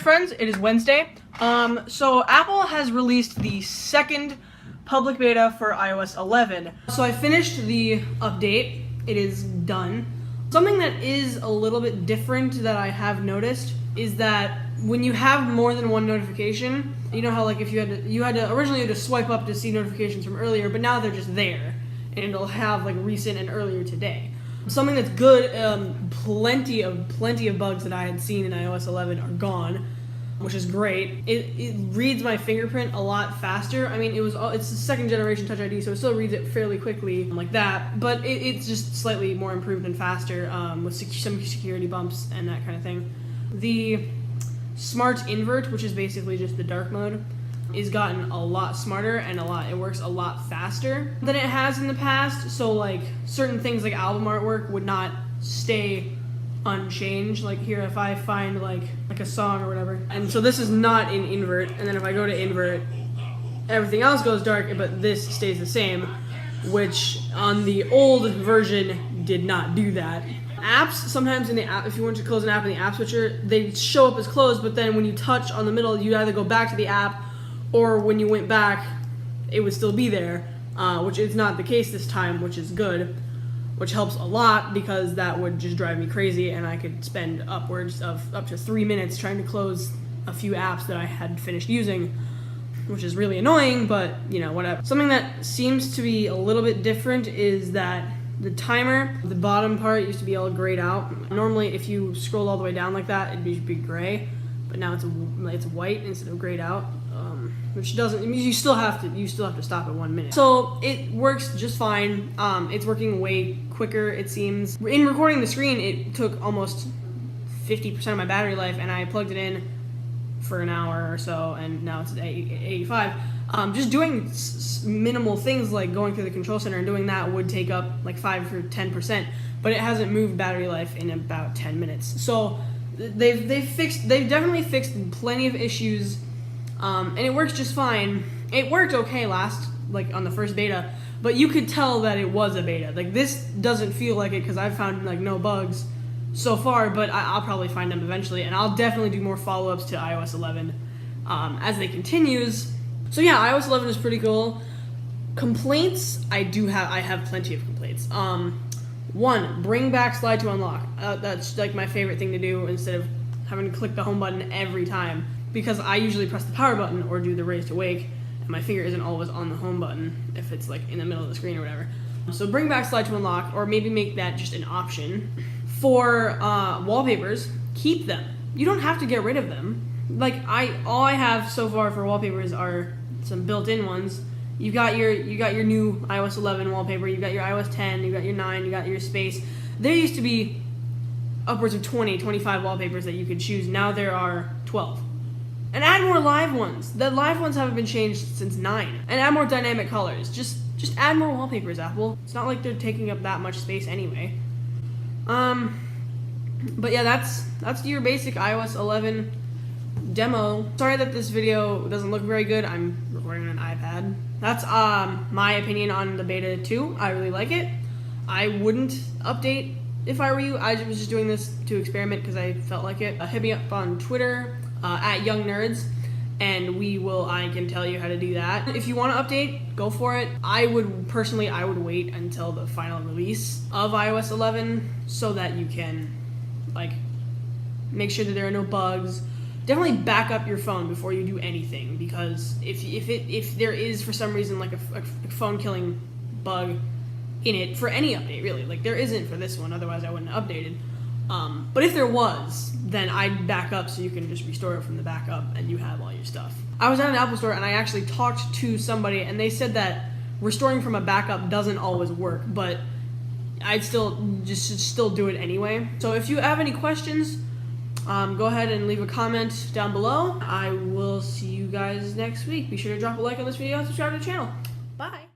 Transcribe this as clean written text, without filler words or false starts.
Alright friends, it is Wednesday. So Apple has released the second public beta for iOS 11. So I finished the update. It is done. Something that is a little bit different that I have noticed is that when you have more than one notification, you know how like if you had to originally to swipe up to see notifications from earlier, but now they're just there and it'll have like recent and earlier today. Something that's good, plenty of bugs that I had seen in iOS 11 are gone, which is great. It reads my fingerprint a lot faster. I mean, it's a second generation Touch ID, so it still reads it fairly quickly like that, but it's just slightly more improved and faster with some security bumps and that kind of thing. The Smart Invert, which is basically just the dark mode, is gotten a lot smarter and it works a lot faster than it has in the past. So like certain things like album artwork would not stay unchanged. Like here, if I find like a song or whatever, and so this is not in invert, and then if I go to invert, everything else goes dark, but this stays the same, which on the old version did not do that. Apps, sometimes in the app, if you want to close an app in the app switcher, they show up as closed, but then when you touch on the middle, you either go back to the app, or when you went back, it would still be there, which is not the case this time, which is good, which helps a lot because that would just drive me crazy and I could spend upwards of up to 3 minutes trying to close a few apps that I had finished using, which is really annoying, but you know, whatever. Something that seems to be a little bit different is that the timer, the bottom part used to be all grayed out. Normally, if you scroll all the way down like that, it'd be gray, but now it's white instead of grayed out. Which doesn't, I mean, you still have to stop at 1 minute. So it works just fine. It's working way quicker, it seems. In recording the screen, it took almost 50% of my battery life, and I plugged it in for an hour or so, and now it's at 85. Just doing minimal things like going through the control center and doing that would take up like 5 or 10%, but it hasn't moved battery life in about 10 minutes. So they've definitely fixed plenty of issues. And it works just fine. It worked okay like on the first beta, but you could tell that it was a beta. Like this doesn't feel like it because I've found like no bugs so far, but I'll probably find them eventually, and I'll definitely do more follow-ups to iOS 11 as they continues. So yeah, iOS 11 is pretty cool. Complaints, I have plenty of complaints. One, bring back slide to unlock. That's like my favorite thing to do instead of having to click the home button every time, because I usually press the power button or do the raise to wake, and my finger isn't always on the home button if it's like in the middle of the screen or whatever. So bring back slide to unlock, or maybe make that just an option. For wallpapers, keep them. You don't have to get rid of them. Like all I have so far for wallpapers are some built-in ones. You got your new iOS 11 wallpaper, you got your iOS 10, you got your 9, you got your space. There used to be upwards of 20-25 wallpapers that you could choose. Now there are 12. And add more live ones. The live ones haven't been changed since 9. And add more dynamic colors. Just add more wallpapers, Apple. It's not like they're taking up that much space anyway. But yeah, that's your basic iOS 11 demo. Sorry that this video doesn't look very good. I'm recording on an iPad. That's my opinion on the beta 2. I really like it. I wouldn't update if I were you. I was just doing this to experiment because I felt like it. Hit me up on Twitter. At Young Nerds, and I can tell you how to do that. If you want to update, go for it. I would wait until the final release of iOS 11 so that you can like make sure that there are no bugs. Definitely back up your phone before you do anything, because if there is for some reason like a phone killing bug in it for any update, really, like there isn't for this one, otherwise I wouldn't have updated. But if there was, then I'd back up so you can just restore it from the backup and you have all your stuff. I was at an Apple store and I actually talked to somebody and they said that restoring from a backup doesn't always work, but I'd still do it anyway. So if you have any questions, go ahead and leave a comment down below. I will see you guys next week. Be sure to drop a like on this video and subscribe to the channel. Bye.